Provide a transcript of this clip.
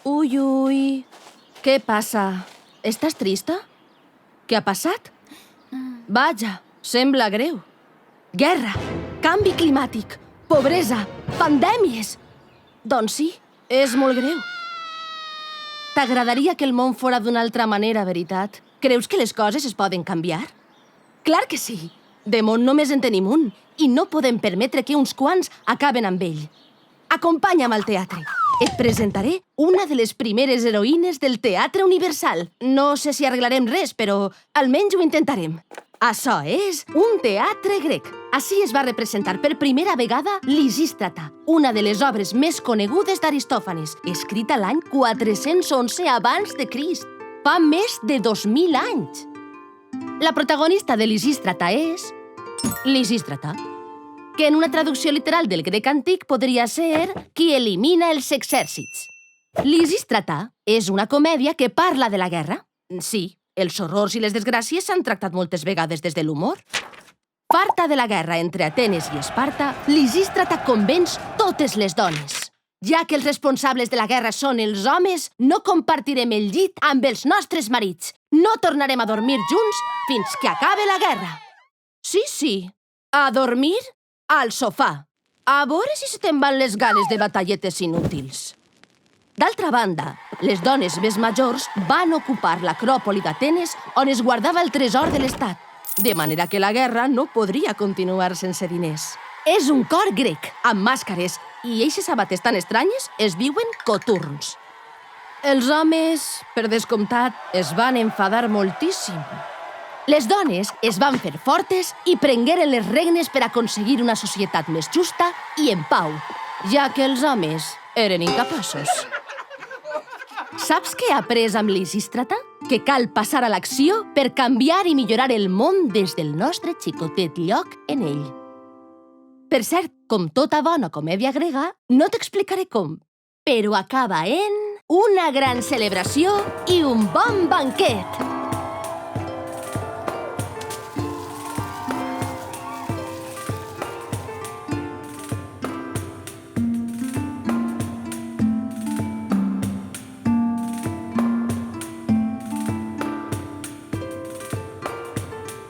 Ui, ui. Què passa? Estàs trista? Què ha passat? Vaja, sembla greu. Guerra, canvi climàtic, pobresa, pandèmies. Doncs sí, és molt greu. T'agradaria que el món fora d'una altra manera, veritat? Creus que les coses es poden canviar? Clar que sí. De món només en tenim un i no podem permetre que uns quants acaben amb ell. Acompanya'm al teatre. Et presentaré una de les primeres heroïnes del teatre universal. No sé si arreglarem res, però almenys ho intentarem. Això és un teatre grec. Així es va representar per primera vegada Lisístrata, una de les obres més conegudes d'Aristòfanes, escrita l'any 411 abans de Crist. Fa més de 2.000 anys. La protagonista de Lisístrata és Lisístrata, que en una traducció literal del grec antic podria ser qui elimina els exèrcits. Lisístrata és una comèdia que parla de la guerra. Sí, els horrors i les desgràcies s'han tractat moltes vegades des de l'humor. Farta de la guerra entre Atenes i Esparta, Lisístrata convenç totes les dones. Ja que els responsables de la guerra són els homes, no compartirem el llit amb els nostres marits. No tornarem a dormir junts fins que acabe la guerra. Sí, a dormir al sofà. A veure si se te'n van les ganes de batalletes inútils. D'altra banda, les dones més majors van ocupar l'acròpoli d'Atenes on es guardava el tresor de l'estat, de manera que la guerra no podria continuar sense diners. És un cor grec, amb màscares, i eixes sabates tan estranyes es diuen coturns. Els homes, per descomptat, es van enfadar moltíssim. Les dones es van fer fortes i prengueren les regnes per aconseguir una societat més justa i en pau, ja que els homes eren incapaços. Saps què he après amb Lisístrata? Que cal passar a l'acció per canviar i millorar el món des del nostre xicotet lloc en ell. Per cert, com tota bona comèdia grega, no t'explicaré com, però acaba en una gran celebració i un bon banquet.